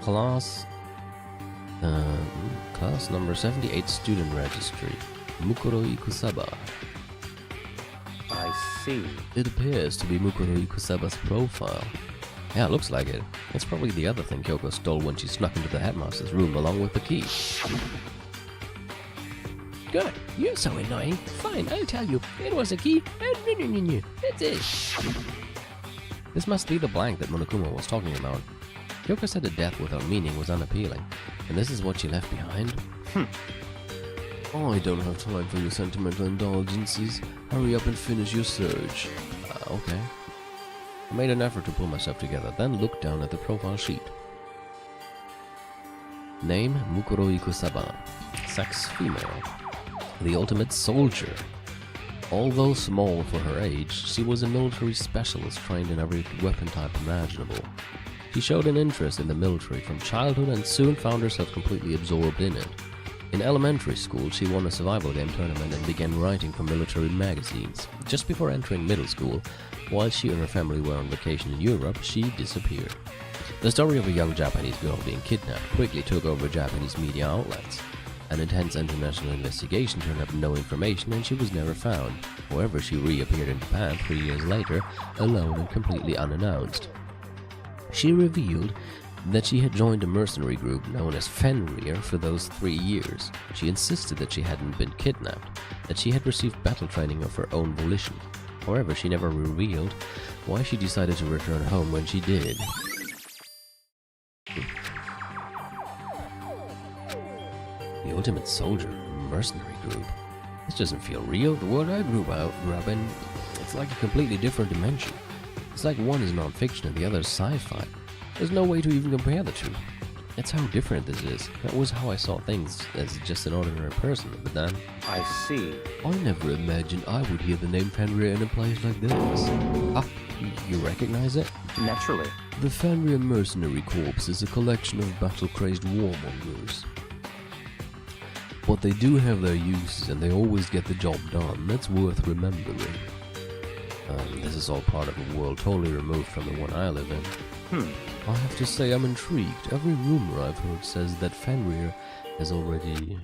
class number 78 student registry. Mukuro Ikusaba. I see. It appears to be Mukuro Ikusaba's profile. Yeah, it looks like it. It's probably the other thing Kyoko stole when she snuck into the headmaster's room along with the key. Good. You're so annoying. Fine, I'll tell you. It was a key, and that's it. This must be the blank that Monokuma was talking about. Kyoko said a death without meaning was unappealing, and this is what she left behind? I don't have time for your sentimental indulgences. Hurry up and finish your search. Okay. I made an effort to pull myself together, then looked down at the profile sheet. Name, Mukuro Ikusaba. Sex, female. The ultimate soldier. Although small for her age, she was a military specialist trained in every weapon type imaginable. She showed an interest in the military from childhood and soon found herself completely absorbed in it. In elementary school, she won a survival game tournament and began writing for military magazines. Just before entering middle school, while she and her family were on vacation in Europe, she disappeared. The story of a young Japanese girl being kidnapped quickly took over Japanese media outlets. An intense international investigation turned up no information and she was never found. However, she reappeared in Japan 3 years later, alone and completely unannounced. She revealed that she had joined a mercenary group known as Fenrir for those 3 years. She insisted that she hadn't been kidnapped, that she had received battle training of her own volition. However, she never revealed why she decided to return home when she did. The ultimate soldier, mercenary group. This doesn't feel real. The world I grew up in, it's like a completely different dimension. It's like one is non-fiction and the other is sci-fi. There's no way to even compare the two. That's how different this is. That was how I saw things as just an ordinary person, but then... I see. I never imagined I would hear the name Fenrir in a place like this. Ah, you recognize it? Naturally. The Fenrir Mercenary Corps is a collection of battle-crazed warmongers. But they do have their uses and they always get the job done. That's worth remembering. This is all part of a world totally removed from the one I live in. I have to say I'm intrigued. Every rumor I've heard says that Fenrir has already...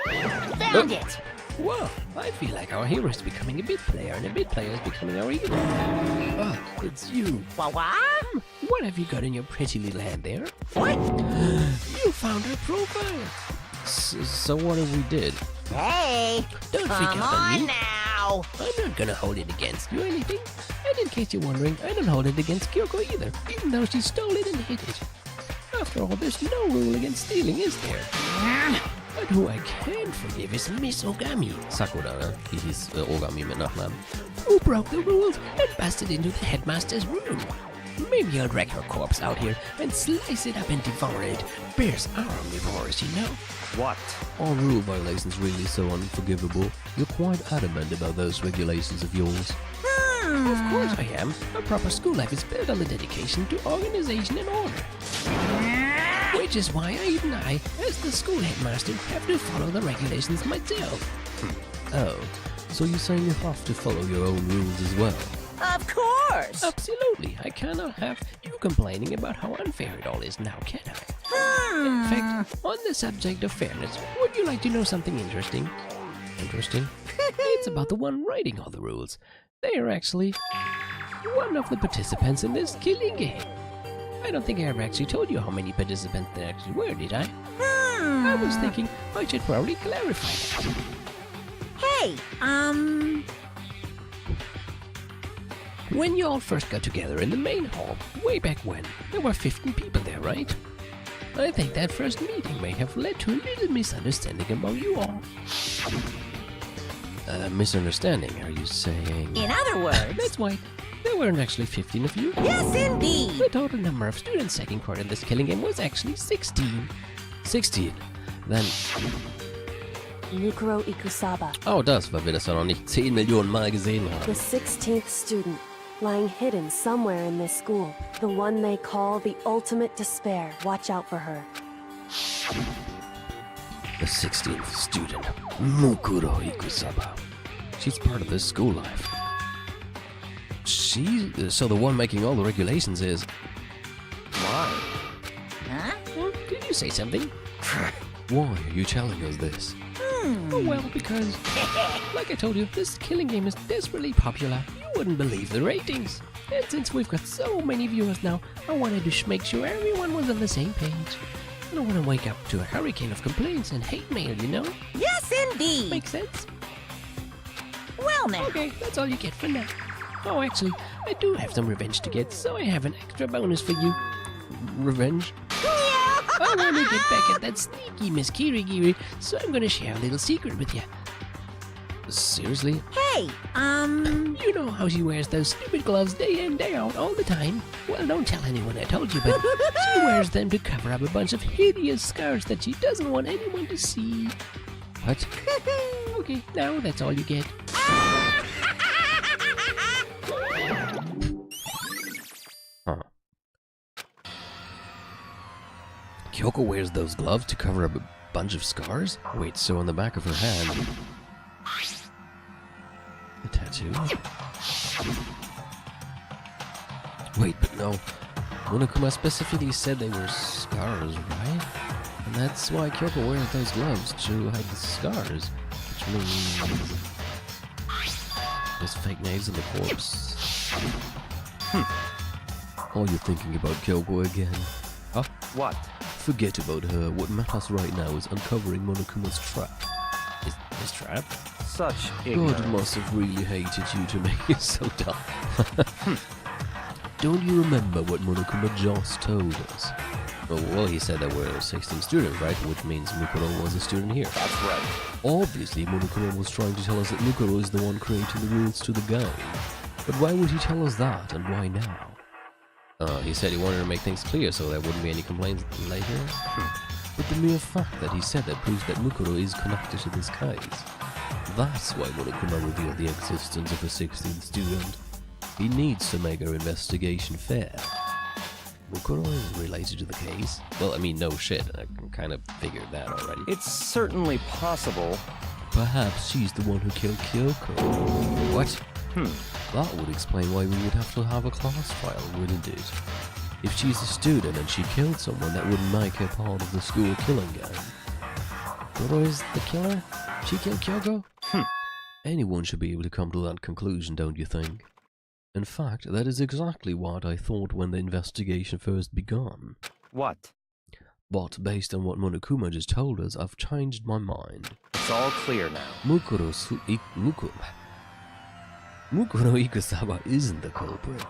Found it! Whoa, I feel like our hero is becoming a bit player and a bit player is becoming our hero. Oh, it's you. What? What have you got in your pretty little hand there? What? You found her profile. So what if we did? Hey! Don't freak Come out on on me. now! I'm not gonna hold it against you or anything. And in case you're wondering, I don't hold it against Kyoko either, even though she stole it and hid it. After all, there's no rule against stealing, is there? But who I can forgive is Miss Ogami. Sakura, he's Ogami med nachnamn. Who broke the rules and busted into the headmaster's room. Maybe I'll drag her corpse out here and slice it up and devour it. Bears are omnivores, you know. What? Are rule violations really so unforgivable? You're quite adamant about those regulations of yours. Of course I am. A proper school life is built on the dedication to organization and order. Which is why I, as the school headmaster, have to follow the regulations myself. Oh, so you're saying you have to follow your own rules as well? Of course! Absolutely. I cannot have you complaining about how unfair it all is now, can I? In fact, on the subject of fairness, would you like to know something interesting? Interesting? It's about the one writing all the rules. They are actually one of the participants in this killing game. I don't think I ever actually told you how many participants there actually were, did I? I was thinking I should probably clarify that. Hey, When you all first got together in the main hall, way back when, there were 15 people there, right? I think that first meeting may have led to a little misunderstanding among you all. Misunderstanding, are you saying? in other words... That's why there weren't actually 15 of you. Yes, indeed! The total number of students taking part in this killing game was actually 16. 16. Then... Mukuro Ikusaba, Oh, das, weil wir das ja noch nicht 10 Millionen Mal gesehen the haben. 16th student, lying hidden somewhere in this school. The one they call the ultimate despair. Watch out for her. The 16th student, Mukuro Ikusaba. She's part of this school life. So the one making all the regulations is... Why? Huh? you say something? Why are you telling us this? Oh, well, because, like I told you, this killing game is desperately popular. You wouldn't believe the ratings. And since we've got so many viewers now, I wanted to make sure everyone was on the same page. I don't want to wake up to a hurricane of complaints and hate mail, you know? Yes, indeed. Makes sense? Well now. Okay, that's all you get for now. Oh, actually, I do have some revenge to get, so I have an extra bonus for you. Revenge? I want to get back at that sneaky Miss Kirigiri, so I'm going to share a little secret with you. Seriously? Hey, You know how she wears those stupid gloves day in, day out, all the time? Well, don't tell anyone I told you, but she wears them to cover up a bunch of hideous scars that she doesn't want anyone to see. What? Okay, now that's all you get. Huh. Kyoko wears those gloves to cover up a bunch of scars? Wait, so on the back of her hand... a tattoo? Wait, but no. Monokuma specifically said they were scars, right? And that's why Kyoko wears those gloves, to hide the scars. Which means... there's fake nails in the corpse. Are you thinking about Kyoko again? Huh? What? Forget about her. What matters right now is uncovering Monokuma's trap. His trap? Such God ignorance. must have really hated you to make you so dumb. Don't you remember what Monokuma just told us? Oh, well, he said there were 16 students, right? Which means Mukuro was a student here. That's right. Obviously, Monokuma was trying to tell us that Mukuro is the one creating the rules to the game. But why would he tell us that, and why now? He said he wanted to make things clear so there wouldn't be any complaints later. But the mere fact that he said that proves that Mukuro is connected to this case. That's why Monokuma revealed the existence of a 16th student. He needs to make our investigation fair. Mukuro is related to the case? Well, I mean, no shit. I kind of figured that already. It's certainly possible. Perhaps she's the one who killed Kyoko. What? That would explain why we would have to have a class trial, wouldn't it? If she's a student and she killed someone, that wouldn't make her part of the school killing gang. Kyoko is the killer? She killed Kyoko? Anyone should be able to come to that conclusion, don't you think? In fact, that is exactly what I thought when the investigation first began. What? But based on what Monokuma just told us, I've changed my mind. It's all clear now. Mukuro Ikusaba isn't the culprit.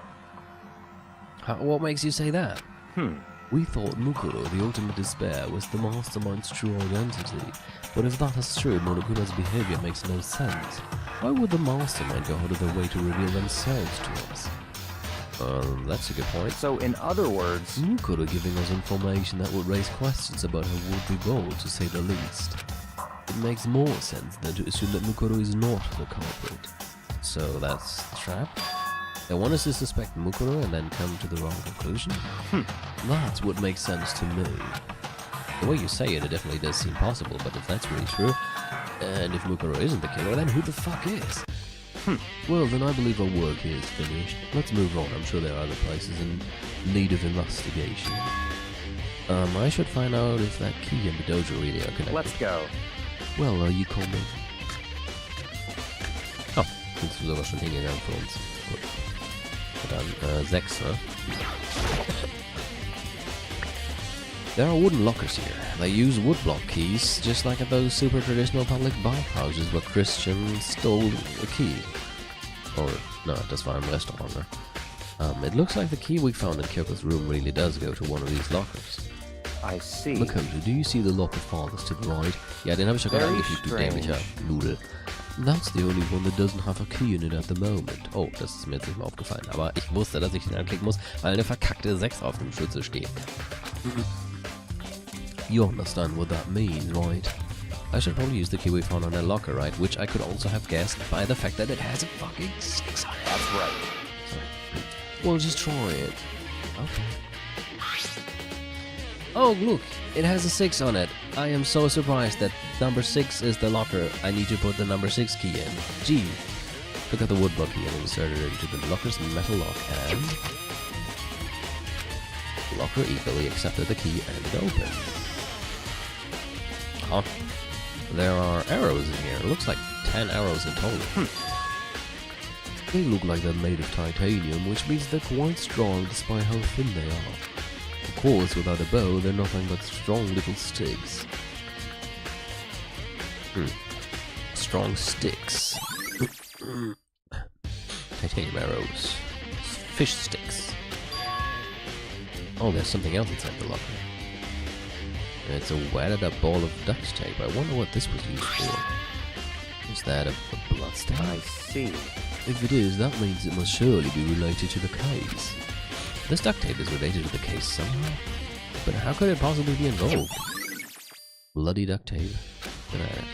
What makes you say that? We thought Mukuro, the ultimate despair, was the mastermind's true identity. But if that is true, Monokuma's behavior makes no sense. Why would the mastermind go out of their way to reveal themselves to us? That's a good point. So, in other words, Mukuro giving us information that would raise questions about her would-be goal, to say the least. It makes more sense than to assume that Mukuro is not the culprit. So that's the trap? They want us to suspect Mukuro and then come to the wrong conclusion? That's what makes sense to me. The way you say it, it definitely does seem possible, but if that's really true, and if Mukuro isn't the killer, then who the fuck is? Well, then I believe our work here is finished. Let's move on. I'm sure there are other places in need of investigation. I should find out if that key and the dojo really are connected. let's go. Well, you call me. Oh, sind du sogar schon hingegangen für uns. Gut. Dann 6, huh? There are wooden lockers here. They use woodblock keys, just like at those super traditional public bathhouses where Christian stole a key. Or, no, das war im Restaurant, ne? It looks like the key we found in Kyoko's room really does go to one of these lockers. I see. Makoto, do you see the locker farthest to the right? Ja, den habe ich ja gerade Very angefügt, du strange. dämlicher Nudel. That's the only one that doesn't have a key in it at the moment. Oh, das ist mir jetzt nicht mal aufgefallen. Aber ich wusste, dass ich den anklicken muss, weil eine verkackte 6 auf dem Schlüssel steht. You understand what that means, right? I should probably use the key we found on that locker, right? Which I could also have guessed by the fact that it has a fucking 6 on it. That's right. Well, just try it. Okay. Oh, look, it has a 6 on it. I am so surprised that number 6 is the locker. I need to put the number 6 key in. Gee. Took out the woodblock key and inserted it into the locker's metal lock, and... Locker eagerly accepted the key and it opened. Huh? There are arrows in here. It looks like 10 arrows in total. They look like they're made of titanium, which means they're quite strong despite how thin they are. Of course, without a bow, they're nothing but strong little sticks. Strong sticks. Titanium arrows. Fish sticks. Oh, there's something else inside the locker. It's a wetted up ball of duct tape. I wonder what this was used for. Is that a blood stain? I see. If it is, that means it must surely be related to the case. This duct tape is related to the case somehow. But how could it possibly be involved? Bloody duct tape. Look at it.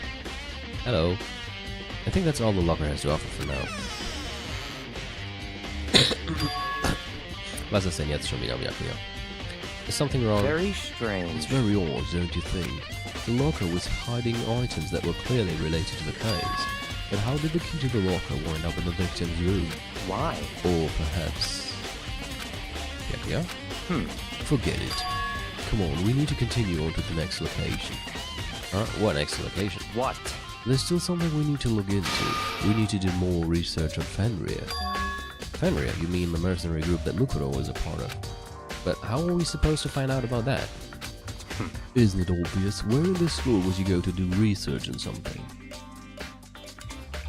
Hello. I think that's all the locker has to offer for now. Was ist denn jetzt schon wieder, Yakuya? Is something wrong? Very strange. It's very odd, don't you think? The locker was hiding items that were clearly related to the case. But how did the key to the locker wind up in the victim's room? Why? Or perhaps... Yakuya? Forget it. Come on, we need to continue on to the next location. What next location? What? There's still something we need to look into. We need to do more research on Fenrir. Fenrir? You mean the mercenary group that Mukuro is a part of? But how are we supposed to find out about that? Isn't it obvious? Where in this school would you go to do research on something?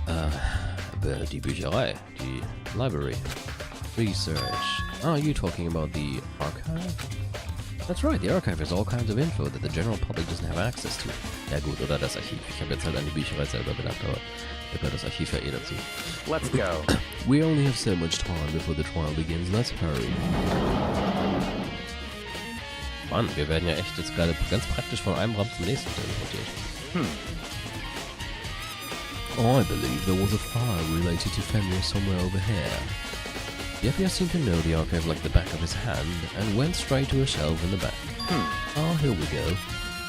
Die Bücherei, die library. Research. Oh, you're talking about the archive? That's right, the archive has all kinds of info that the general public doesn't have access to. Ja gut, oder das Archiv. Ich habe jetzt halt an die Bücherei selber gedacht, aber da gehört das Archiv ja eh dazu. Let's go. We only have so much time before the trial begins. Let's hurry. Mann, wir werden ja echt jetzt gerade ganz praktisch von einem Raum zum nächsten teleportiert. I believe there was a fire related to Fenrir somewhere over here. Yakuya seemed to know the archive like the back of his hand and went straight to a shelf in the back. Oh, here we go.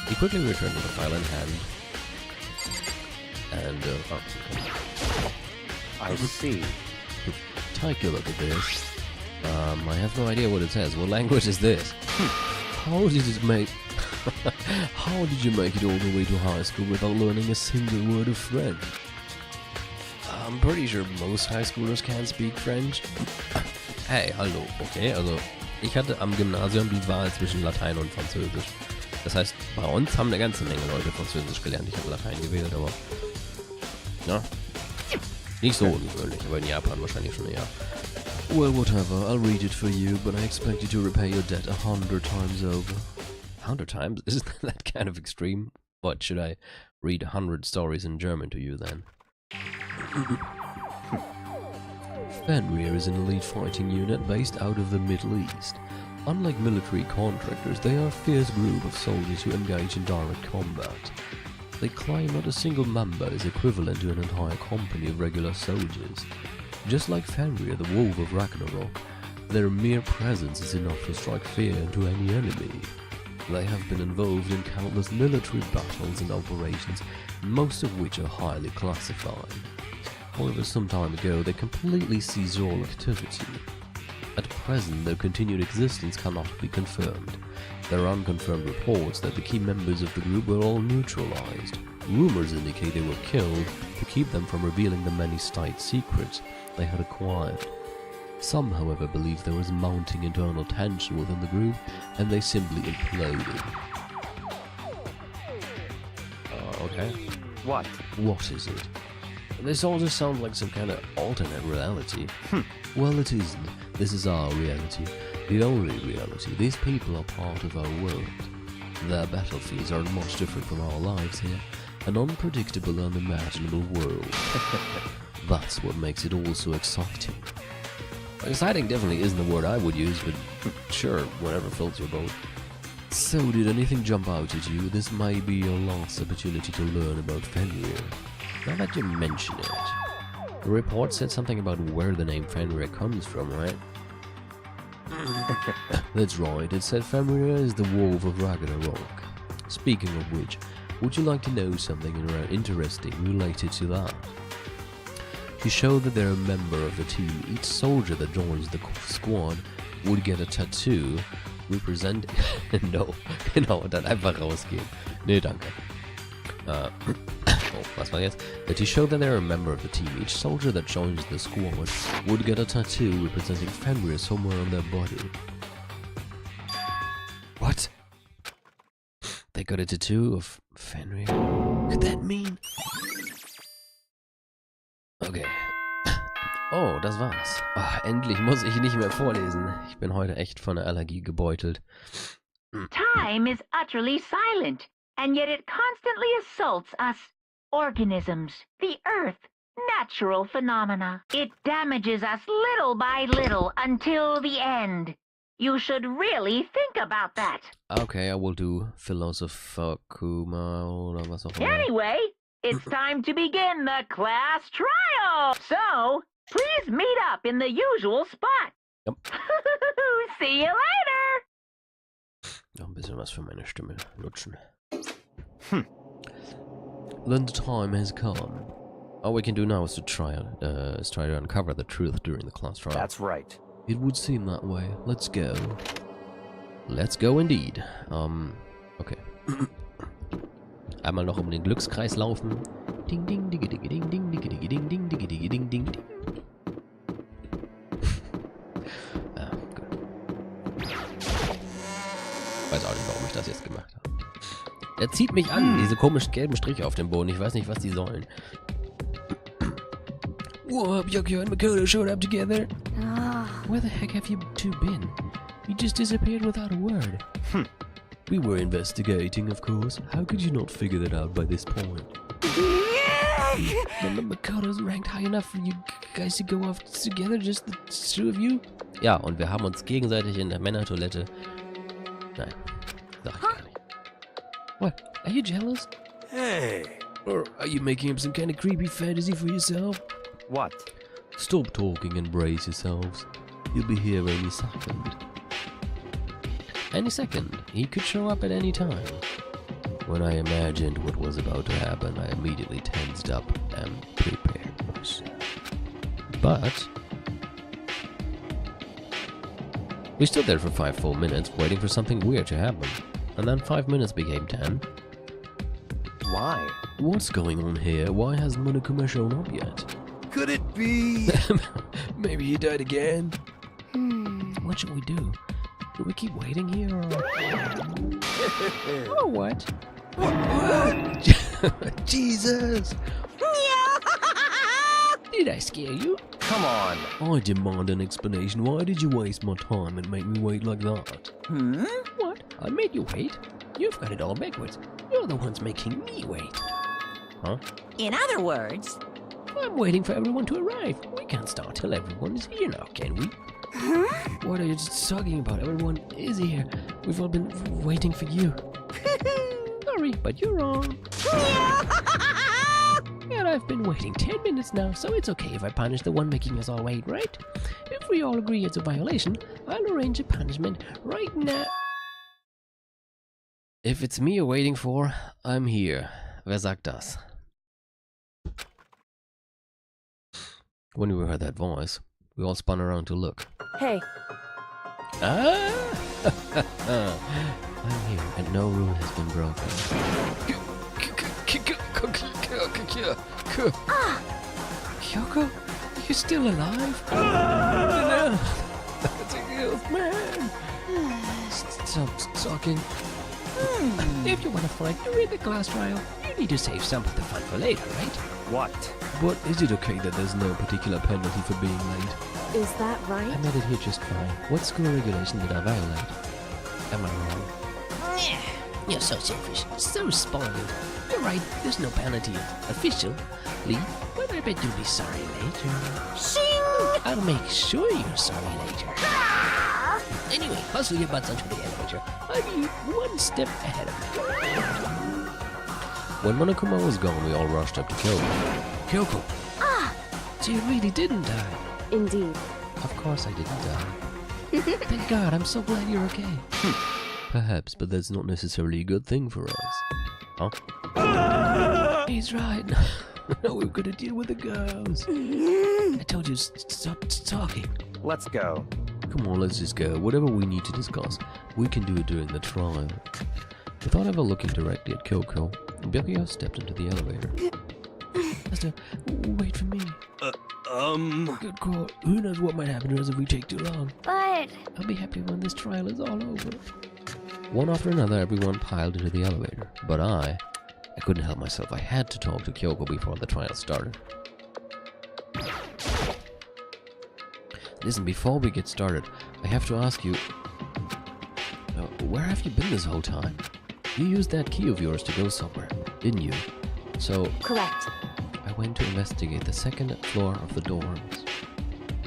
He quickly returned with the file in hand. And, I see. Take a look at this. I have no idea what it says. What language is this? How did it make... How did you make it all the way to high school without learning a single word of French? I'm pretty sure most high schoolers can't speak French. Hey, hallo, okay, also ich hatte am Gymnasium die Wahl zwischen Latein und Französisch. Das heißt, bei uns haben eine ganze Menge Leute Französisch gelernt. Ich habe Latein gewählt, aber ja, nicht so ungewöhnlich, aber in Japan wahrscheinlich schon eher. Well, whatever, I'll read it for you, but I expect you to repay your debt 100 times over. 100 times? Isn't that kind of extreme? What, should I read 100 stories in German to you then? Fenrir is an elite fighting unit based out of the Middle East. Unlike military contractors, they are a fierce group of soldiers who engage in direct combat. They claim not a single member is equivalent to an entire company of regular soldiers. Just like Fenrir, the Wolf of Ragnarok, their mere presence is enough to strike fear into any enemy. They have been involved in countless military battles and operations, most of which are highly classified. However, some time ago, they completely ceased all activity. At present, their continued existence cannot be confirmed. There are unconfirmed reports that the key members of the group were all neutralized. Rumors indicate they were killed to keep them from revealing the many state secrets they had acquired. Some, however, believe there was mounting internal tension within the group, and they simply imploded. Okay. What? What is it? This all just sounds like some kind of alternate reality. Well, it isn't. This is our reality. The only reality. These people are part of our world. Their battlefields are much different from our lives here. An unpredictable, unimaginable world. That's what makes it all so exciting. Exciting definitely isn't the word I would use, but sure, whatever floats your boat. So, did anything jump out at you? This may be your last opportunity to learn about Fenrir. Now that you mention it, the report said something about where the name Fenrir comes from, right? That's right, it said Fenrir is the Wolf of Ragnarok. Speaking of which, would you like to know something interesting related to that? To show that they're a member of the team, each soldier that joins the squad would get a tattoo representing... No, genau, und dann einfach rausgehen. Nee, danke. was war jetzt? To show that they're a member of the team, each soldier that joins the squad would get a tattoo representing Fenrir somewhere on their body. What? They got a tattoo of Fenrir? Could that mean? Okay. Oh, das war's. Oh, endlich muss ich nicht mehr vorlesen. Ich bin heute echt von der Allergie gebeutelt. Time is utterly silent, and yet it constantly assaults us, organisms, the earth, natural phenomena. It damages us little by little until the end. You should really think about that. Okay, I will do Philosopherkuma oder was auch immer. Anyway, it's time to begin the class trial. So, please meet up in the usual spot. Yep. See you later. Noch ein bisschen was für meine Stimme lutschen. Then the time has come. All we can do now is to try to uncover the truth during the class trial. That's right. It would seem that way. Let's go. Let's go indeed. Okay. Einmal noch um den Glückskreis laufen. Ding ding ding ding ding ding ding ding ding ding ding ding ding ding. Ah, gut. Weiß auch nicht, warum ich das jetzt gemacht habe. Er zieht mich an, diese komischen gelben Striche auf dem Boden. Ich weiß nicht, was die sollen. Whoa, Yokio and Mukuro showed up together. Where the heck have you two been? You just disappeared without a word. We were investigating, of course. How could you not figure that out by this point? The Mukuro's ranked high enough for you guys to go off together, just the two of you? Ja, und wir haben uns gegenseitig in der Männertoilette... Nein, sag ich gar nicht. What? Are you jealous? Hey. Or are you making up some kind of creepy fantasy for yourself? What? Stop talking and brace yourselves. He'll be here any second. Any second. He could show up at any time. When I imagined what was about to happen, I immediately tensed up and prepared myself. But... we stood there for 5 full minutes, waiting for something weird to happen. And then 5 minutes became 10. Why? What's going on here? Why hasn't Monokuma shown up yet? Could it be? Maybe he died again? What should we do? Do we keep waiting here or what? What? Jesus! Did I scare you? Come on. I demand an explanation. Why did you waste my time and make me wait like that? What? I made you wait? You've got it all backwards. You're the ones making me wait. Huh? In other words, I'm waiting for everyone to arrive. We can't start till everyone is here now, can we? What are you talking about? Everyone is here. We've all been waiting for you. Sorry, but you're wrong. And I've been waiting 10 minutes now, so it's okay if I punish the one making us all wait, right? If we all agree it's a violation, I'll arrange a punishment right now. If it's me you're waiting for, I'm here. Wer sagt das? When we heard that voice, we all spun around to look. Hey, Ah! I'm here, and no rule has been broken. Kyoko, you still alive? No, that's a ghost, man. Stop talking. If you want to fight during the class trial, you need to save some of the fun for later, right? What? But is it okay that there's no particular penalty for being late? is that right? I made it here just fine. What school regulation did I violate? Am I wrong? You're so selfish, so spoiled. You're right, there's no penalty officially, but I bet you'll be sorry later. I'll make sure you're sorry later. Anyway, hustle your butts onto the elevator. I'll be one step ahead of you. When Monokuma was gone, we all rushed up to Kyoko. Kyoko! So you really didn't die. Indeed. Of course I didn't die. Thank God, I'm so glad you're okay. Perhaps, but that's not necessarily a good thing for us. Huh? He's right. Now we've got to deal with the girls. I told you, stop talking. Let's go. Come on, let's just go. Whatever we need to discuss, we can do it during the trial. Without ever looking directly at Kyoko, Byakuya stepped into the elevator. Master, wait for me. Good call. Who knows what might happen to us if we take too long? But I'll be happy when this trial is all over. One after another, everyone piled into the elevator. But I couldn't help myself. I had to talk to Kyoko before the trial started. Listen, before we get started, I have to ask you... where have you been this whole time? You used that key of yours to go somewhere, didn't you? So... Correct. I went to investigate the second floor of the dorms.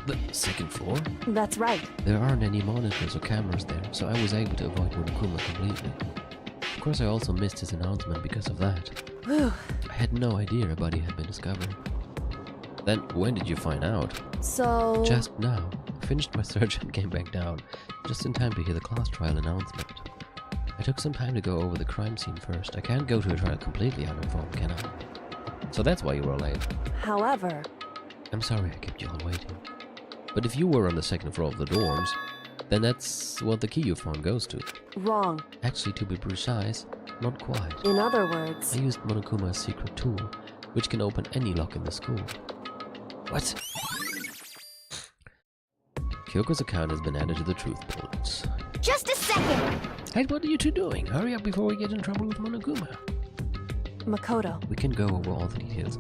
The second floor? That's right. There aren't any monitors or cameras there, so I was able to avoid Monokuma completely. Of course, I also missed his announcement because of that. Whew. I had no idea a body had been discovered. Then, when did you find out? So... Just now. I finished my search and came back down, just in time to hear the class trial announcement. I took some time to go over the crime scene first. I can't go to a trial completely uninformed, can I? So that's why you were late. However... I'm sorry I kept you all waiting. But if you were on the second floor of the dorms, then that's what the key you found goes to. Wrong. Actually, to be precise, not quite. In other words... I used Monokuma's secret tool, which can open any lock in the school. What? Kyoko's account has been added to the truth bullets. just a second. Hey, what are you two doing? Hurry up before we get in trouble with Monokuma. Makoto. We can go over all the details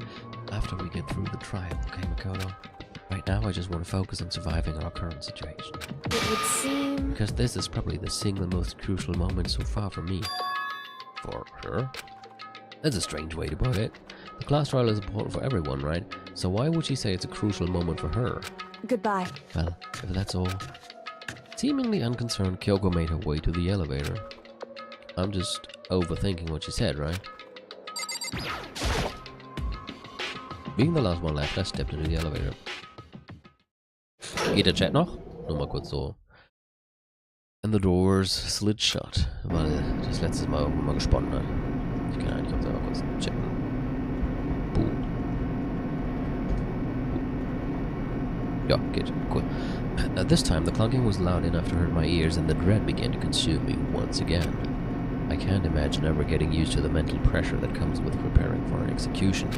after we get through the trial, okay, Makoto? Right now, I just want to focus on surviving our current situation. It would seem... Because this is probably the single most crucial moment so far for me. For her? That's a strange way to put it. The class trial is important for everyone, right? So why would she say it's a crucial moment for her? Goodbye. Well, if that's all... Seemingly unconcerned, Kyoko made her way to the elevator. I'm just overthinking what she said, right? Being the last one left, I stepped into the elevator. Geht der Chat noch? Nur mal kurz so. And the doors slid shut. Weil das letztes Mal irgendwann mal gesponnen hat. Ich kann eigentlich auch selber kurz checken. Boom. Ja, geht. Cool. This time, the clunking was loud enough to hurt my ears and the dread began to consume me once again. I can't imagine ever getting used to the mental pressure that comes with preparing for an execution.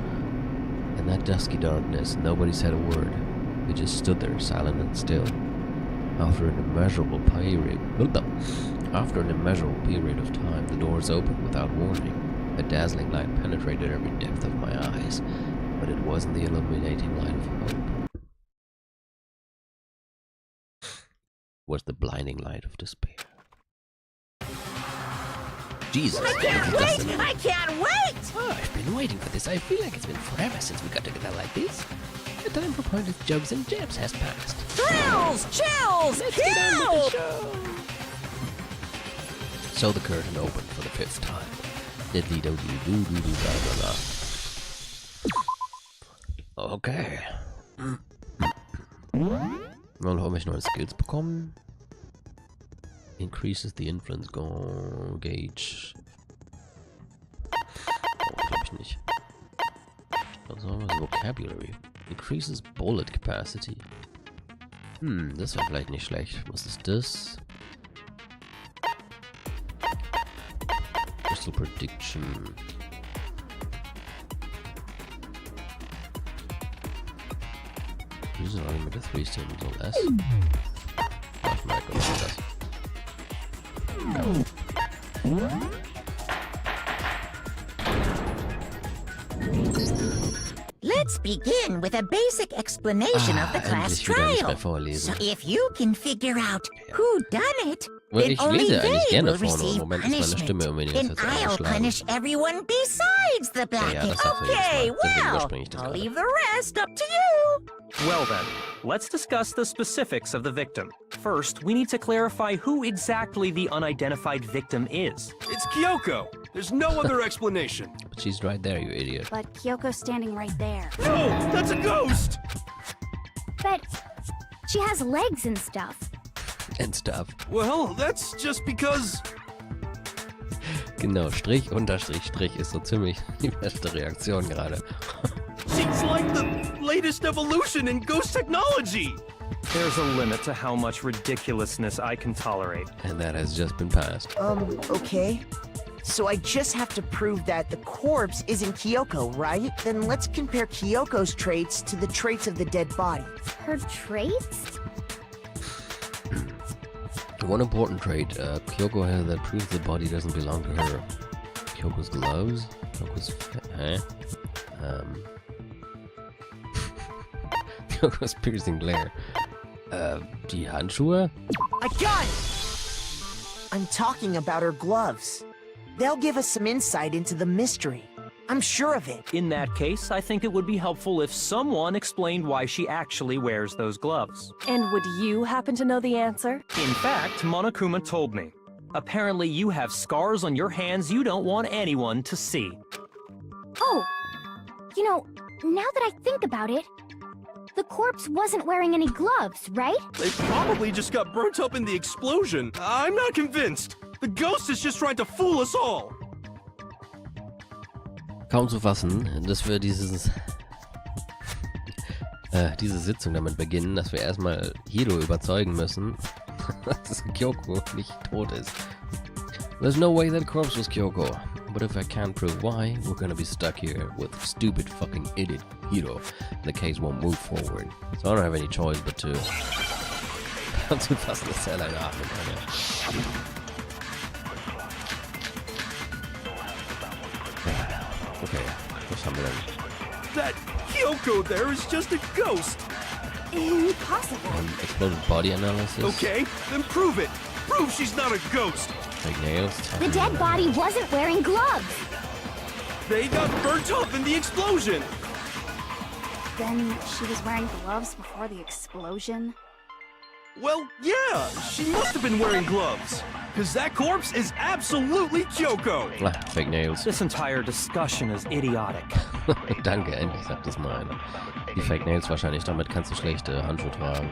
In that dusky darkness, nobody said a word. We just stood there, silent and still. After an immeasurable period of time, the doors opened without warning. A dazzling light penetrated every depth of my eyes, but it wasn't the illuminating light of hope. It was the blinding light of despair. Jesus. I can't wait! I can't wait! Oh, I've been waiting for this. I feel like it's been forever since we got together like this. The time for pointless jokes and jabs has passed. Thrills! Chills! Let's get on with Help! the show. So the curtain opened for the 5th time. Diddly do do do do do da da da. Okay. Dann habe ich neue Skills bekommen. Increases the influence gauge. Oh, glaube ich nicht. Was haben wir? Vocabulary. Increases bullet capacity. Das wäre vielleicht nicht schlecht. Was ist das? Crystal Prediction. Use an argument of 3 statements or less. Ich merke, was ist das? Let's begin with a basic explanation of the class endlich wieder nicht mehr trial. vorlesen. So if you can figure out who done it, Well, then ich only lese eigentlich they gerne will vorne. receive Moment ist meine Stimme punishment. irgendwie Then jetzt I'll angeschlagen. punish everyone besides the Ja, blackie. das sagst du Okay, jedes Mal. Deswegen well, überspringe ich das I'll gerade. leave the rest up to you. Well then, let's discuss the specifics of the victim. First, we need to clarify who exactly the unidentified victim is. It's Kyoko. There's no other explanation. But she's right there, you idiot. But Kyoko's standing right there. No, that's a ghost! But she has legs and stuff. And stuff. Well, that's just because... Genau, Strich, Unterstrich, Strich ist so ziemlich die beste Reaktion gerade. She's like the latest evolution in ghost technology! There's a limit to how much ridiculousness I can tolerate. And that has just been passed. Okay. So I just have to prove that the corpse isn't Kyoko, right? Then let's compare Kyoko's traits to the traits of the dead body. Her traits? One important trait Kyoko has that proves the body doesn't belong to her. Kyoko's gloves? Kyoko's... Kyoko's piercing glare. Die Handschuhe? I got it! I'm talking about her gloves. They'll give us some insight into the mystery. I'm sure of it. In that case, I think it would be helpful if someone explained why she actually wears those gloves. And would you happen to know the answer? In fact, Monokuma told me. Apparently you have scars on your hands you don't want anyone to see. Oh! You know, now that I think about it, the corpse wasn't wearing any gloves, right? They probably just got burnt up in the explosion. I'm not convinced. The ghost is just trying to fool us all. Kaum zu fassen, dass wir diese Sitzung damit beginnen, dass wir erstmal Hiro überzeugen müssen, dass Kyoko nicht tot ist. There's no way that corpse was Kyoko, but if I can't prove why, we're gonna be stuck here with stupid fucking idiot Hiro. The case won't move forward. So I don't have any choice but to... Kaum zu fassen, dass er lange atmen kann, ja. Okay, was haben wir denn? That Kyoko there is just a ghost. Impossible. Exploded body analysis. Okay, then prove it. Prove she's not a ghost. Fake nails. The dead body wasn't wearing gloves. They got burnt up in the explosion. Then she was wearing gloves before the explosion? Well, yeah, she must have been wearing gloves. Because that corpse is absolutely Kyoko. Ah, fake nails. This entire discussion is idiotic. Danke, endlich sagt es mal einer. Die Fake Nails wahrscheinlich, damit kannst du schlechte Handschuhe tragen.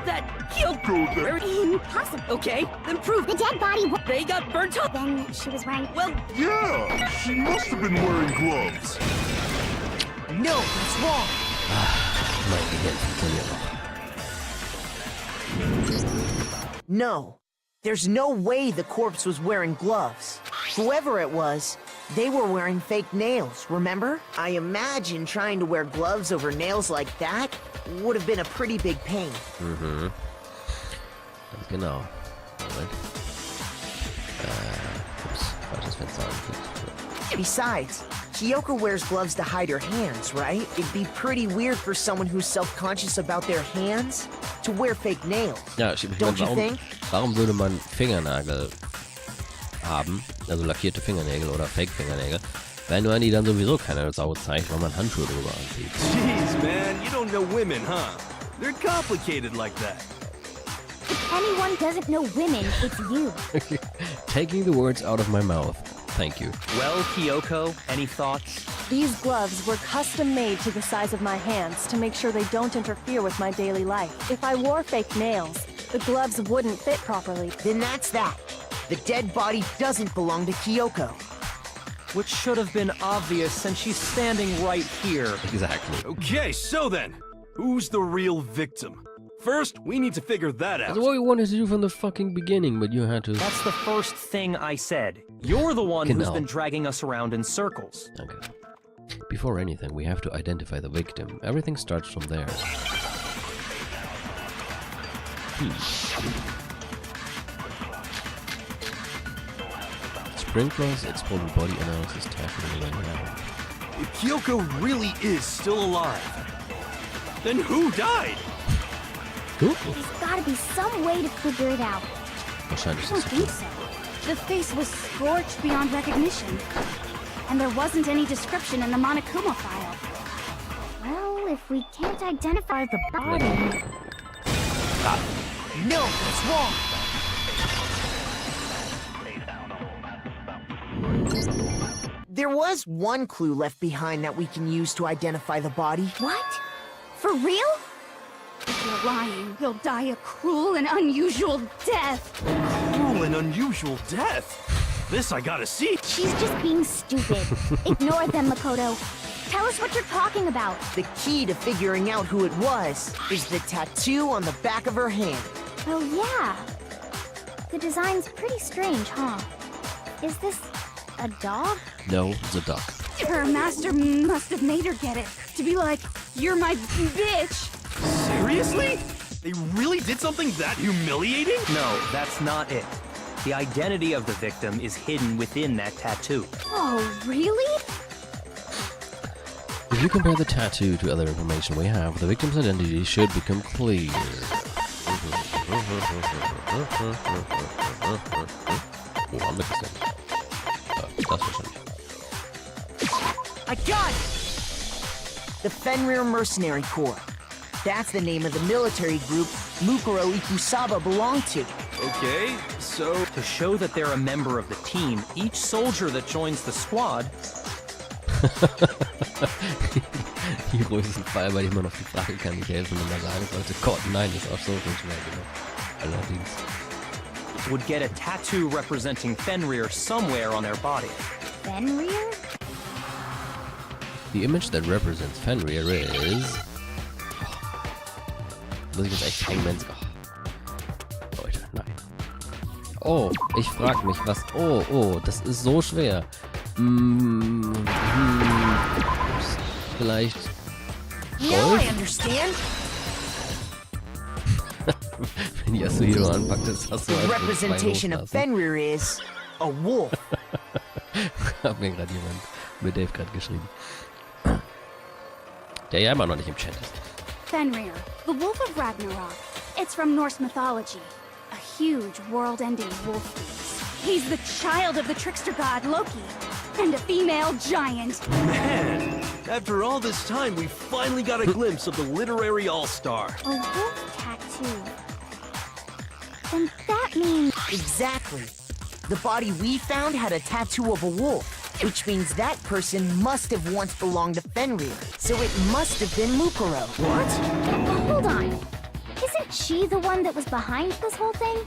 That Kyoko there. Impossible. Okay, then prove The dead body they got burnt up. Then she was wearing... Well, Yeah, she must have been wearing gloves. No, that's wrong. Mein Gehirn funktioniert noch. No. There's no way the corpse was wearing gloves. Whoever it was, they were wearing fake nails, remember? I imagine trying to wear gloves over nails like that would have been a pretty big pain. Mhm. Ganz genau. Moment. Ups, falsches Fenster angeklickt. Besides, Kyoko wears gloves to hide her hands, right? It'd be pretty weird for someone who's self-conscious about their hands to wear fake nails. Ja, Don't you think? Warum würde man Fingernagel haben, also lackierte Fingernägel oder Fake-Fingernägel, wenn man die dann sowieso keiner Sau zeigt, weil man Handschuhe drüber anzieht? Jeez, man, you don't know women, huh? They're complicated like that. If anyone doesn't know women, it's you. Taking the words out of my mouth. Thank you. Well, Kyoko, any thoughts? These gloves were custom made to the size of my hands to make sure they don't interfere with my daily life. If I wore fake nails, the gloves wouldn't fit properly. Then that's that. The dead body doesn't belong to Kyoko. Which should have been obvious since she's standing right here. Exactly. Okay, so then, who's the real victim? First, we need to figure that out. That's what we wanted to do from the fucking beginning, but you had to... That's the first thing I said. You're the one who's Genau. been dragging us around in circles. Okay. Before anything, we have to identify the victim. Everything starts from there. Sprinklers, exploded body analysis, tackling around. If Kyoko really is still alive, then who died? Who? There's gotta be some way to figure it out. Wahrscheinlich I don't ist think so. The face was scorched beyond recognition. And there wasn't any description in the Monokuma file. Well, if we can't identify the body... No, that's wrong. There was one clue left behind that we can use to identify the body. What? For real? If you're lying, you'll die a cruel and unusual death. Cruel and unusual death. This I gotta see. She's just being stupid. Ignore them, Makoto. Tell us what you're talking about. The key to figuring out who it was is the tattoo on the back of her hand. Oh, yeah. The design's pretty strange, huh? Is this a dog? No, it's a duck. Her master must have made her get it. To be like, you're my bitch. Seriously? They really did something that humiliating? No, that's not it. The identity of the victim is hidden within that tattoo. Oh, really? If you compare the tattoo to other information we have, the victim's identity should become clear. Oh, I'm mixing. Das wahrscheinlich. I got it! The Fenrir Mercenary Corps. That's the name of the military group Mukuro Ikusaba belonged to. Okay, so... To show that they're a member of the team, each soldier that joins the squad... Die größten Fall, weil ich immer noch die Frage kann nicht helfen, wenn man sagen sollte, Gott, nein, ist auch so schon schnell genug. Allerdings. would get a tattoo representing Fenrir somewhere on their body. Fenrir? The image that represents Fenrir is... Muss ich jetzt echt hängen, wenn's... Leute, nein. Oh, ich frag mich, was... Oh, das ist so schwer. Vielleicht... Now I understand. Wenn Yasuhiro anpackt, das hast du The halt representation of Fenrir is a wolf. Hat mir gerade jemand mit Dave gerade geschrieben. Der ja immer noch nicht im Chat ist. Fenrir, the wolf of Ragnarok. It's from Norse mythology. A huge, world-ending wolf beast. He's the child of the trickster god Loki, and a female giant. Man, after all this time, we finally got a glimpse of the literary all-star. A wolf tattoo. Then that means... Exactly. The body we found had a tattoo of a wolf, which means that person must have once belonged to Fenrir. So it must have been Mukuro. What? Hold on. Isn't she the one that was behind this whole thing?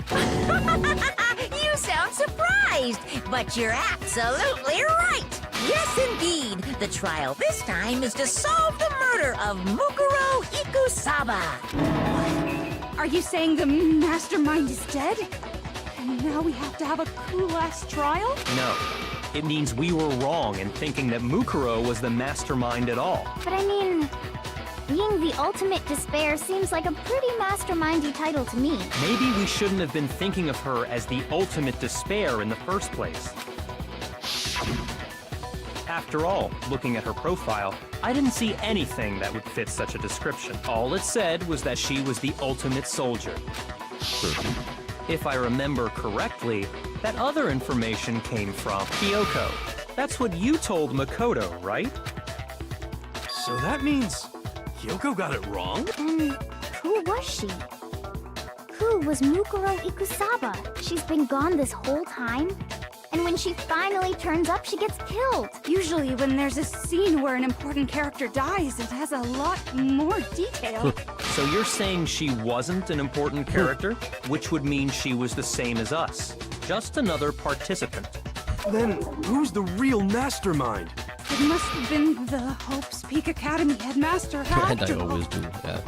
You sound surprised, but you're absolutely right. Yes, indeed. The trial this time is to solve the murder of Mukuro Ikusaba. Are you saying the mastermind is dead? And now we have to have a cool-ass trial? No. It means we were wrong in thinking that Mukuro was the mastermind at all. But I mean, being the ultimate despair seems like a pretty mastermindy title to me. Maybe we shouldn't have been thinking of her as the ultimate despair in the first place. After all, looking at her profile, I didn't see anything that would fit such a description. All it said was that she was the ultimate soldier. If I remember correctly, that other information came from Kyoko. That's what you told Makoto, right? So that means Kyoko got it wrong? And who was she? Who was Mukuro Ikusaba? She's been gone this whole time? And when she finally turns up, she gets killed. Usually when there's a scene where an important character dies, it has a lot more detail. So you're saying she wasn't an important character, which would mean she was the same as us. Just another participant. Then who's the real mastermind? It must have been the Hope's Peak Academy headmaster And I after all. always do. Yeah,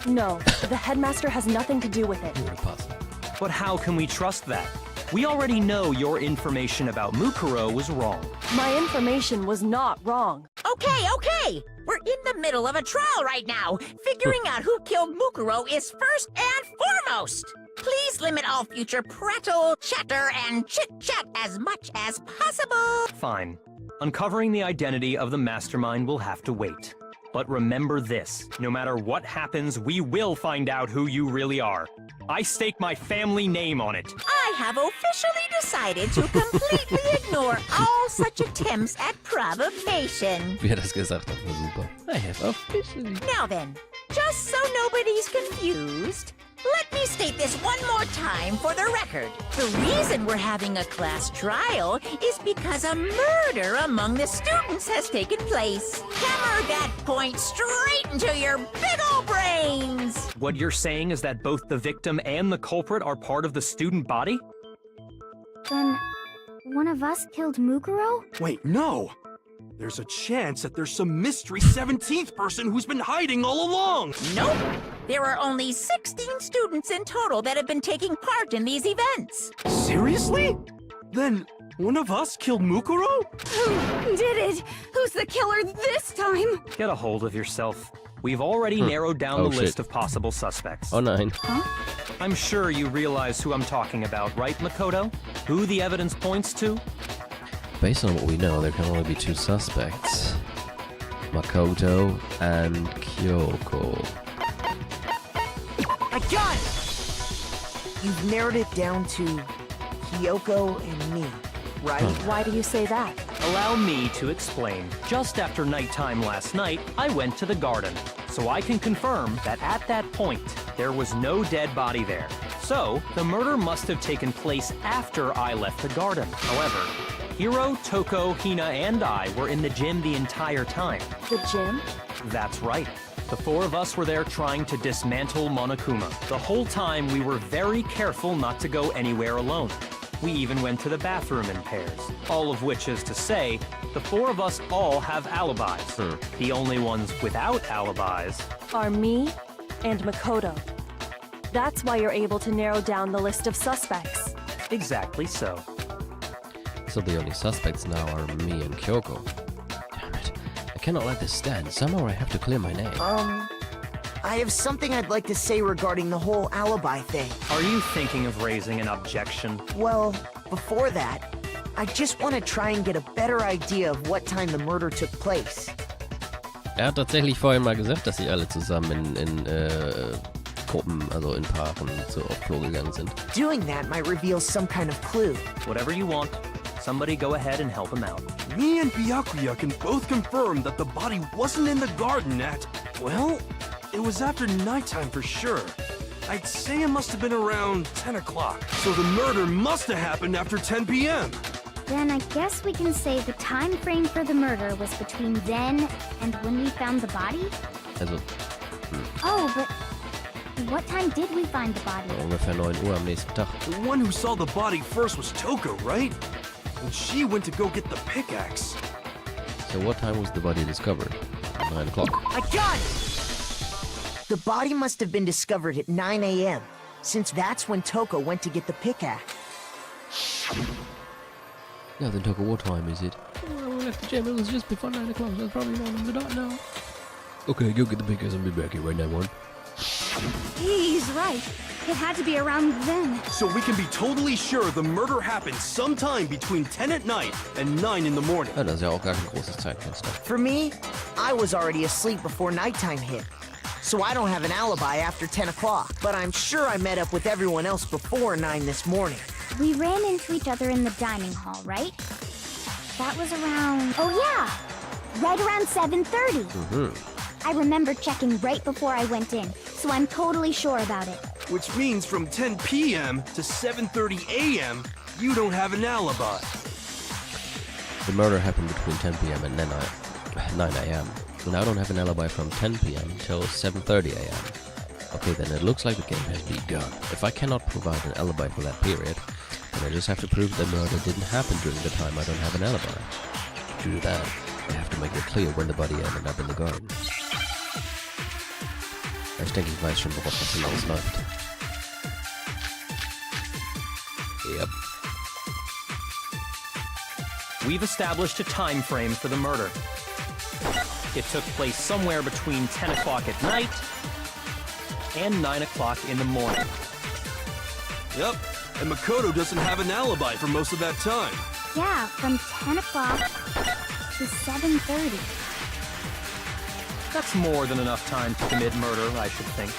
No, the headmaster has nothing to do with it. But how can we trust that? We already know your information about Mukuro was wrong. My information was not wrong. Okay. We're in the middle of a trial right now. Figuring out who killed Mukuro is first and foremost. Please limit all future prattle, chatter, and chit-chat as much as possible. Fine. Uncovering the identity of the mastermind will have to wait. But remember this, no matter what happens, we will find out who you really are. I stake my family name on it. I have officially decided to completely ignore all such attempts at provocation. Wie er das gesagt hat, war super. I have officially. Now then, just so nobody's confused, let me state this one more time for the record. The reason we're having a class trial is because a murder among the students has taken place. Hammer that point straight into your big ol' brains! What you're saying is that both the victim and the culprit are part of the student body? Then, one of us killed Mukuro? Wait, no! There's a chance that there's some mystery 17th person who's been hiding all along! Nope! There are only 16 students in total that have been taking part in these events. Seriously? Then, One of us killed Mukuro? Who did it? Who's the killer this time? Get a hold of yourself. We've already narrowed down Oh, the shit. list of possible suspects. Oh nein. I'm sure you realize who I'm talking about, right, Makoto? Who the evidence points to? Based on what we know, there can only be two suspects. Makoto and Kyoko. I got it! You've narrowed it down to Kyoko and me, right? Why do you say that? Allow me to explain. Just after nighttime last night, I went to the garden. So I can confirm that at that point, there was no dead body there. So, the murder must have taken place after I left the garden. However, Hiro, Toko, Hina, and I were in the gym the entire time. The gym? That's right. The four of us were there trying to dismantle Monokuma. The whole time we were very careful not to go anywhere alone. We even went to the bathroom in pairs. All of which is to say, the four of us all have alibis. The only ones without alibis Are me and Makoto. That's why you're able to narrow down the list of suspects. exactly so. So the only suspects now are me and Kyoko. Damn it. I cannot let this stand. Somehow I have to clear my name. I have something I'd like to say regarding the whole alibi thing. Are you thinking of raising an objection? Well, before that, I just want to try and get a better idea of what time the murder took place. Hat tatsächlich vorhin mal gesagt, dass sie alle zusammen in Gruppen, also in Paaren, auf Klo gegangen sind. Doing that might reveal some kind of clue. Whatever you want. Somebody go ahead and help him out. Me and Byakuya can both confirm that the body wasn't in the garden at... Well, it was after nighttime for sure. I'd say it must have been around 10 o'clock. So the murder must have happened after 10 p.m. Then I guess we can say the time frame for the murder was between then and when we found the body? Also, Oh, but what time did we find the body? ungefähr 9 Uhr am nächsten Tag. The one who saw the body first was Toko, right? And she went to go get the pickaxe. So what time was the body discovered? 9 o'clock. I got it! The body must have been discovered at 9 a.m., since that's when Toko went to get the pickaxe. Now then, Toko, what time is it? Well, we left the gym. It was just before 9 o'clock. So it's probably not on the dot now. Okay, go get the pickaxe and be back here right now, one. He's right. It had to be around then. So we can be totally sure the murder happened sometime between 10 at night and 9 in the morning. Ja, das ist ja auch gar kein großes Zeitfenster. For me, I was already asleep before nighttime hit, so I don't have an alibi after 10 o'clock. But I'm sure I met up with everyone else before 9 this morning. We ran into each other in the dining hall, right? That was around... Oh yeah! Right around 7:30. I remember checking right before I went in, so I'm totally sure about it. Which means from 10 p.m. to 7:30 a.m., you don't have an alibi. The murder happened between 10 p.m. and 9 a.m. And I don't have an alibi from 10 p.m. till 7:30 a.m. Okay, then it looks like the game has begun. If I cannot provide an alibi for that period, then I just have to prove the murder didn't happen during the time I don't have an alibi. To do that, I have to make it clear when the body ended up in the garden. Ich denke, ich weiß schon, worauf das hinausläuft. Yep. We've established a time frame for the murder. It took place somewhere between 10 o'clock at night and 9 o'clock in the morning. Yep, and Makoto doesn't have an alibi for most of that time. Yeah, from 10 o'clock to 7:30. That's more than enough time to commit murder, I should think.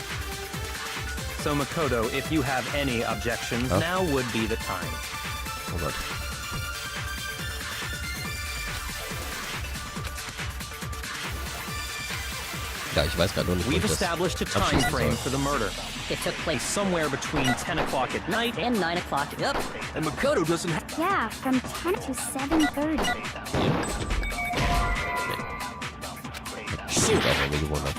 So Makoto, if you have any objections, now would be the time. Oh Gott. Ja, ich weiß gerade noch nicht, wo ich We've das established a time abschließen frame soll. for the murder. It took place somewhere between 10 o'clock at night and 9 o'clock. Yep. And Makoto doesn't have... Yeah, from 10 to 7:30. Shoot! Ich habe mich gewundert.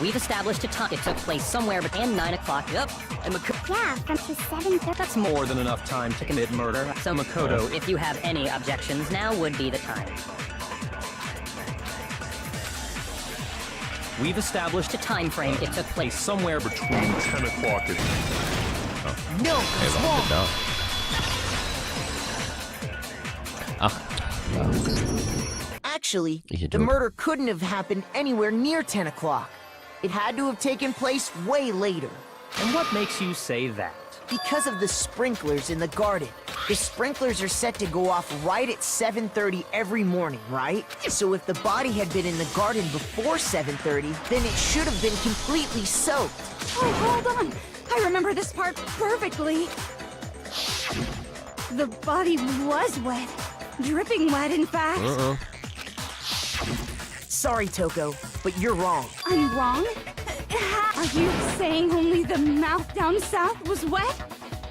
We've established a time. It took place somewhere between 9 o'clock. Yep. And Yeah, from to 7:30. That's more than enough time to commit murder. So Makoto, if you have any objections, now would be the time. we've established a time frame. It took place somewhere between 10 o'clock and... No, Okay, it's warum wrong. denn da? Ach, ja. Actually, Ich the Idiot. murder couldn't have happened anywhere near 10 o'clock. It had to have taken place way later. And what makes you say that? Because of the sprinklers in the garden. The sprinklers are set to go off right at 7:30 every morning, right? So if the body had been in the garden before 7:30, then it should have been completely soaked. Oh, hold on. I remember this part perfectly. The body was wet. Dripping wet, in fact. Sorry, Toko, but you're wrong. I'm wrong? Are you saying only the mouth down south was wet?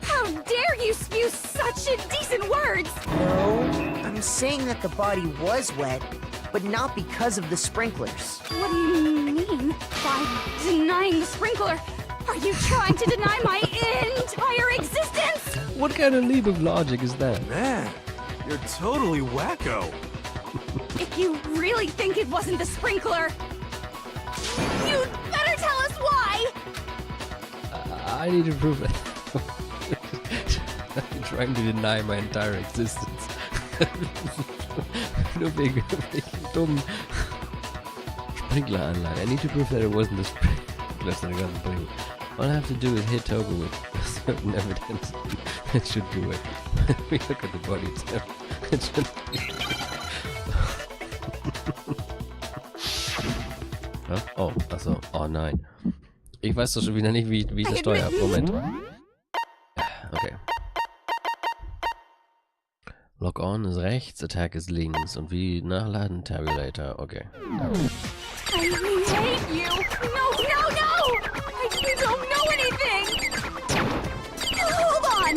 How dare you spew such indecent words! No, I'm saying that the body was wet, but not because of the sprinklers. What do you mean by denying the sprinkler? Are you trying to deny my entire existence? What kind of leap of logic is that? Man, you're totally wacko. If you really think it wasn't the sprinkler, you'd better tell us why! I need to prove it. I'm trying to deny my entire existence. Nur wegen dummen Sprinkleranlage. I need to prove that it wasn't the sprinklers that got the body. All I have to do is hit Togo with certain evidence. It should do it. We look at the body itself. It should be. Huh? Oh, achso. Oh nein. Ich weiß doch schon wieder nicht, wie ich das steuere. Moment. Okay. Lock on ist rechts, Attack ist links. Und wie nachladen? Tabulator. Okay. I hate you! No, no, no! You don't know anything! Hold on!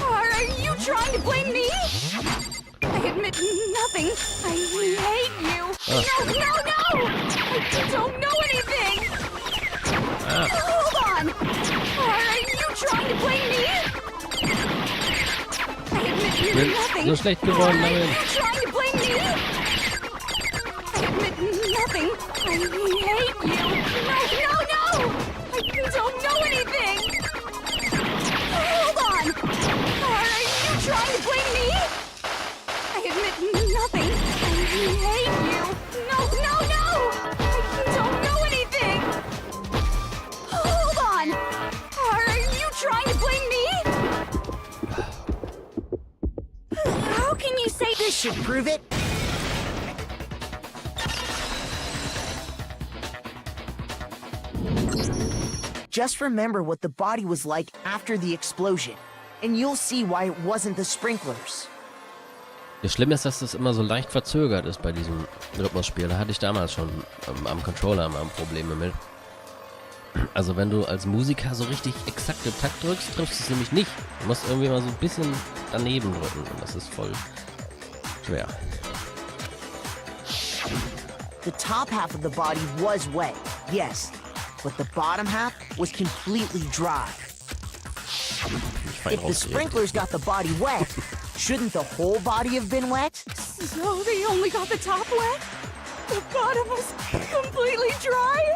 Are you trying to blame me? I admit nothing. I hate you! No, no, no! You don't know anything! Hold on! Are you trying to blame me? I admit nothing. So schlecht geworden Are damit. you trying to blame me? I admit nothing. I hate you. No, no, no! You don't know anything! Hold on! Are you trying to blame me? I admit nothing. I hate you. No, no, no! You don't know anything! Hold on! Are you trying to blame me? How can you say This should prove it. Just remember what the body was like after the explosion, and you'll see why it wasn't the sprinklers. Das Schlimme ist, dass das immer so leicht verzögert ist bei diesem Rhythmusspiel. Da hatte ich damals schon am Controller mal Probleme mit. Also wenn du als Musiker so richtig exakt den Takt drückst, triffst du es nämlich nicht. Du musst irgendwie mal so ein bisschen daneben drücken und das ist voll schwer. The top half of the body was wet, yes, but the bottom half was completely dry. If the sprinklers got the body wet, shouldn't the whole body have been wet? so they only got the top wet? The bottom was completely dry?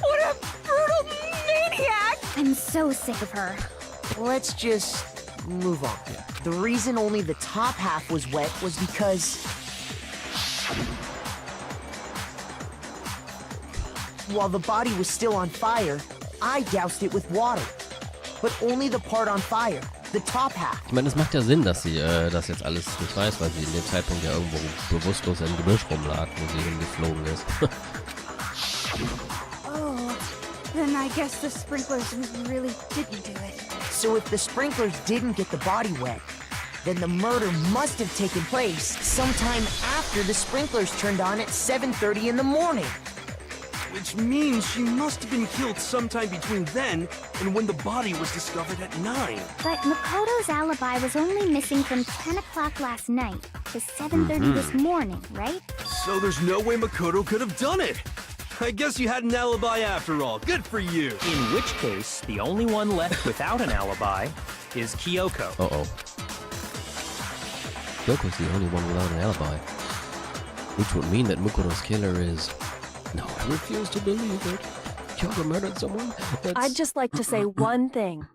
What a brutal maniac! I'm so sick of her. Let's just move on. The reason only the top half was wet was because... while the body was still on fire, I doused it with water. But only the part on fire, the top half. Ich meine, es macht ja Sinn, dass sie das jetzt alles nicht weiß, weil sie in dem Zeitpunkt ja irgendwo bewusstlos im Gebüsch rumlag, wo sie hingeflogen ist. Oh, then I guess the sprinklers really didn't do it. So if the sprinklers didn't get the body wet, then the murder must have taken place sometime after the sprinklers turned on at 7:30 in the morning. Which means she must have been killed sometime between then and when the body was discovered at 9. But Makoto's alibi was only missing from 10 o'clock last night to 7:30 this morning, right? So there's no way Makoto could have done it. I guess you had an alibi after all. Good for you. In which case, the only one left without an alibi is Kyoko. Uh-oh. Kyoko's the only one without an alibi. Which would mean that Mukuro's killer is... No, I refuse to believe it. Kyoko murdered someone? I'd just like to say one thing.